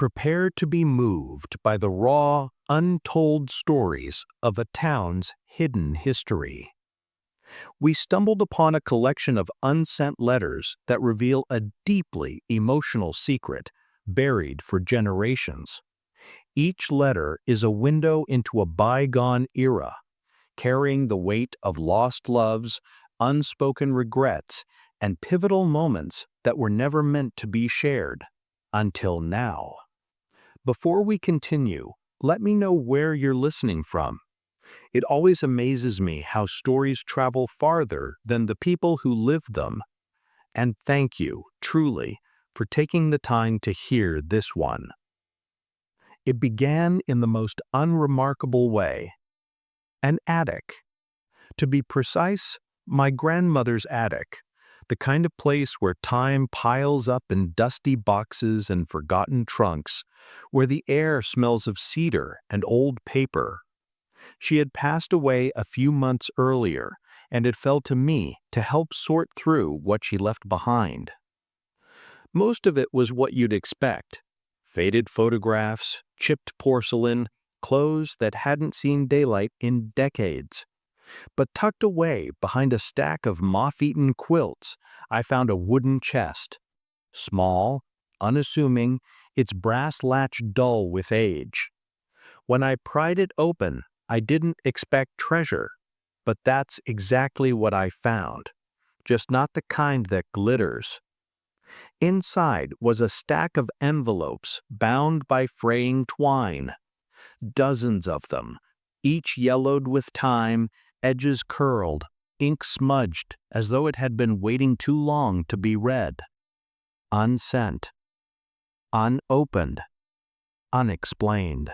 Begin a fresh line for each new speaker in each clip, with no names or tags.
Prepare to be moved by the raw, untold stories of a town's hidden history. We stumbled upon a collection of unsent letters that reveal a deeply emotional secret buried for generations. Each letter is a window into a bygone era, carrying the weight of lost loves, unspoken regrets, and pivotal moments that were never meant to be shared, until now. Before we continue, let me know where you're listening from. It always amazes me how stories travel farther than the people who live them. And thank you, truly, for taking the time to hear this one. It began in the most unremarkable way. An attic. To be precise, my grandmother's attic, the kind of place where time piles up in dusty boxes and forgotten trunks, where the air smells of cedar and old paper. She had passed away a few months earlier, and it fell to me to help sort through what she left behind. Most of it was what you'd expect: faded photographs, chipped porcelain, clothes that hadn't seen daylight in decades. But tucked away behind a stack of moth-eaten quilts, I found a wooden chest. Small, unassuming, its brass latch dull with age. When I pried it open, I didn't expect treasure, but that's exactly what I found, just not the kind that glitters. Inside was a stack of envelopes bound by fraying twine. Dozens of them, each yellowed with time, edges curled, ink smudged as though it had been waiting too long to be read. Unsent. Unopened. Unexplained.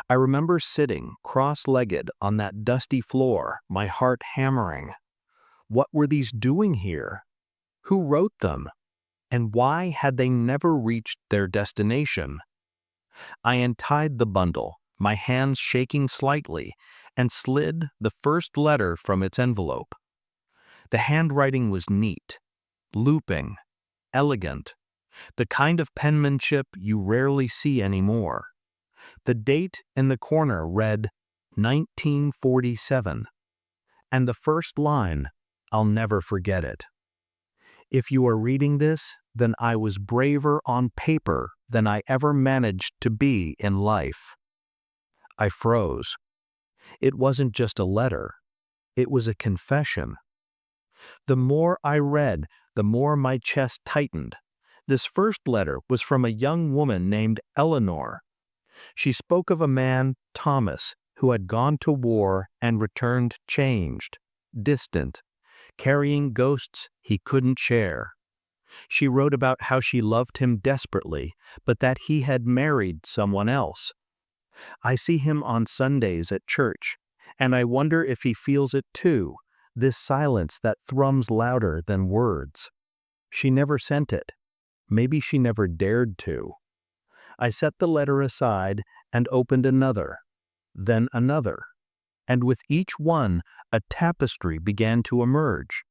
I remember sitting cross-legged on that dusty floor, my heart hammering. What were these doing here? Who wrote them? And why had they never reached their destination? I untied the bundle, my hands shaking slightly, and slid the first letter from its envelope. The handwriting was neat, looping, elegant, the kind of penmanship you rarely see anymore. The date in the corner read 1947, and the first line, I'll never forget it. If you are reading this, then I was braver on paper than I ever managed to be in life. I froze. It wasn't just a letter. It was a confession. The more I read, the more my chest tightened. This first letter was from a young woman named Eleanor. She spoke of a man, Thomas, who had gone to war and returned changed, distant, carrying ghosts he couldn't share. She wrote about how she loved him desperately, but that he had married someone else. I see him on Sundays at church, and I wonder if he feels it too, this silence that thrums louder than words. She never sent it. Maybe she never dared to. I set the letter aside and opened another, then another, and with each one a tapestry began to emerge.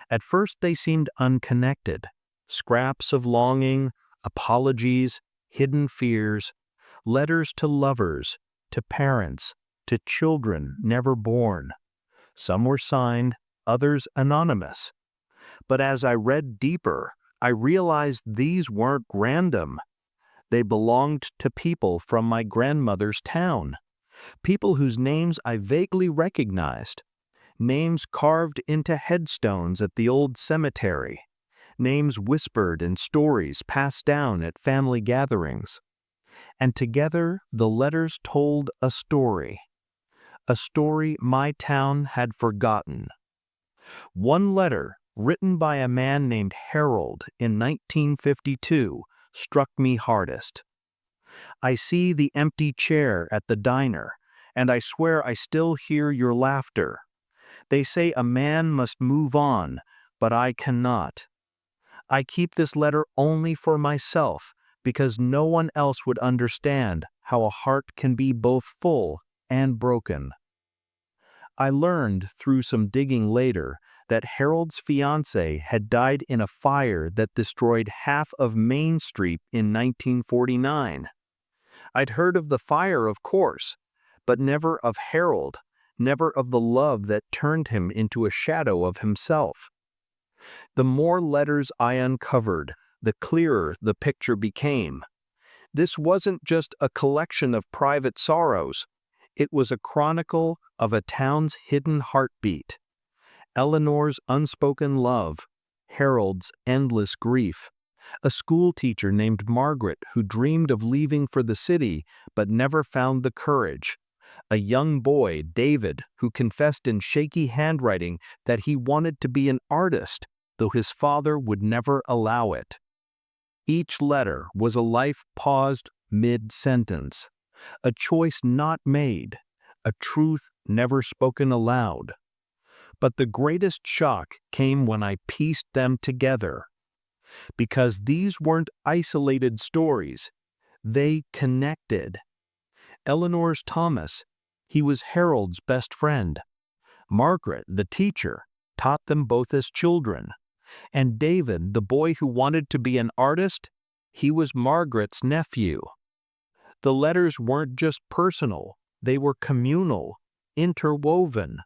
At first they seemed unconnected, scraps of longing, apologies, hidden fears, letters to lovers, to parents, to children never born. Some were signed, others anonymous. But as I read deeper, I realized these weren't random. They belonged to people from my grandmother's town, people whose names I vaguely recognized, names carved into headstones at the old cemetery, names whispered in stories passed down at family gatherings. And together the letters told a story my town had forgotten. One letter, written by a man named Harold in 1952, struck me hardest. I see the empty chair at the diner, and I swear I still hear your laughter. They say a man must move on, but I cannot. I keep this letter only for myself, because no one else would understand how a heart can be both full and broken. I learned through some digging later that Harold's fiancée had died in a fire that destroyed half of Main Street in 1949. I'd heard of the fire, of course, but never of Harold, never of the love that turned him into a shadow of himself. The more letters I uncovered, the clearer the picture became. This wasn't just a collection of private sorrows. It was a chronicle of a town's hidden heartbeat. Eleanor's unspoken love, Harold's endless grief, a schoolteacher named Margaret who dreamed of leaving for the city but never found the courage, a young boy, David, who confessed in shaky handwriting that he wanted to be an artist, though his father would never allow it. Each letter was a life paused mid-sentence, a choice not made, a truth never spoken aloud. But the greatest shock came when I pieced them together. Because these weren't isolated stories, they connected. Eleanor's Thomas, he was Harold's best friend. Margaret, the teacher, taught them both as children. And David, the boy who wanted to be an artist, he was Margaret's nephew. The letters weren't just personal, they were communal, interwoven.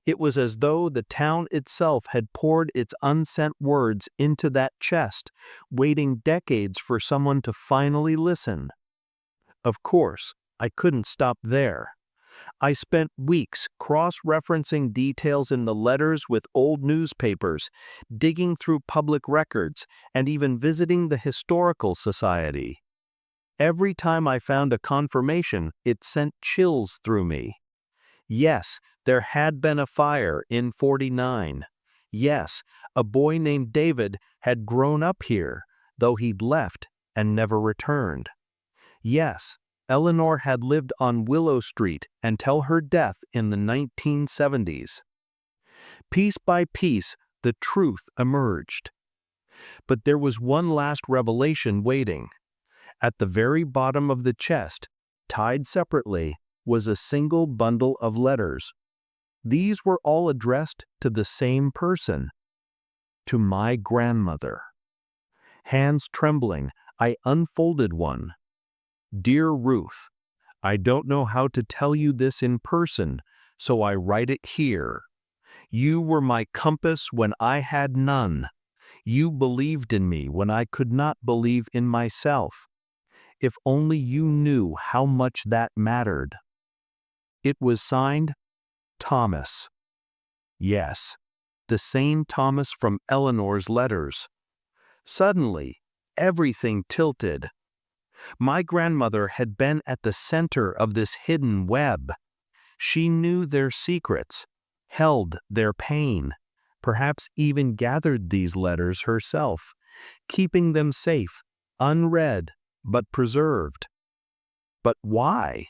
It was as though the town itself had poured its unsent words into that chest, waiting decades for someone to finally listen. Of course, I couldn't stop there. I spent weeks cross-referencing details in the letters with old newspapers, digging through public records, and even visiting the Historical Society. Every time I found a confirmation, it sent chills through me. Yes, there had been a fire in 49. Yes, a boy named David had grown up here, though he'd left and never returned. Yes, Eleanor had lived on Willow Street until her death in the 1970s. Piece by piece, the truth emerged. But there was one last revelation waiting. At the very bottom of the chest, tied separately, was a single bundle of letters. These were all addressed to the same person, to my grandmother. Hands trembling, I unfolded one. Dear Ruth, I don't know how to tell you this in person, so I write it here. You were my compass when I had none. You believed in me when I could not believe in myself. If only you knew how much that mattered. It was signed, Thomas. Yes, the same Thomas from Eleanor's letters. Suddenly, everything tilted. My grandmother had been at the center of this hidden web. She knew their secrets, held their pain, perhaps even gathered these letters herself, keeping them safe, unread, but preserved. But why?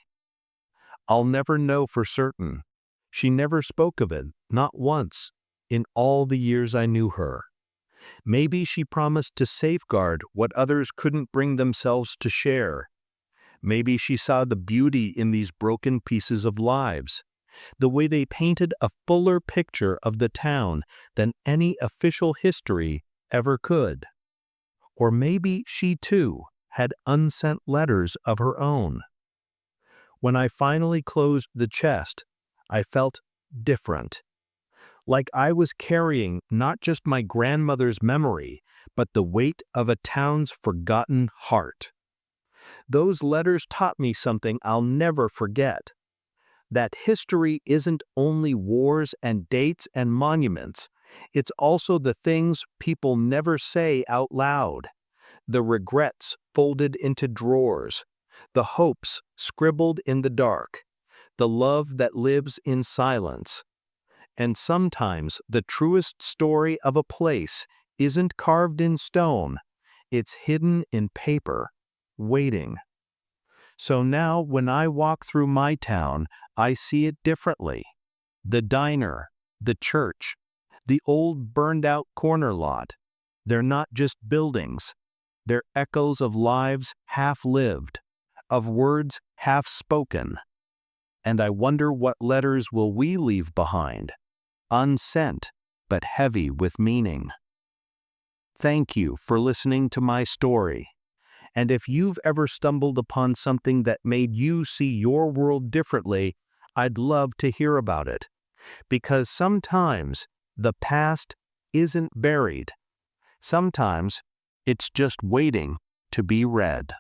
I'll never know for certain. She never spoke of it, not once, in all the years I knew her. Maybe she promised to safeguard what others couldn't bring themselves to share. Maybe she saw the beauty in these broken pieces of lives, the way they painted a fuller picture of the town than any official history ever could. Or maybe she too had unsent letters of her own. When I finally closed the chest, I felt different. Like I was carrying not just my grandmother's memory, but the weight of a town's forgotten heart. Those letters taught me something I'll never forget. That history isn't only wars and dates and monuments, it's also the things people never say out loud. The regrets folded into drawers, the hopes scribbled in the dark, the love that lives in silence. And sometimes the truest story of a place isn't carved in stone, it's hidden in paper, waiting. So now when I walk through my town, I see it differently. The diner, the church, the old burned-out corner lot, they're not just buildings. They're echoes of lives half-lived, of words half-spoken. And I wonder what letters will we leave behind, unsent, but heavy with meaning. Thank you for listening to my story. And if you've ever stumbled upon something that made you see your world differently, I'd love to hear about it. Because sometimes the past isn't buried. Sometimes it's just waiting to be read.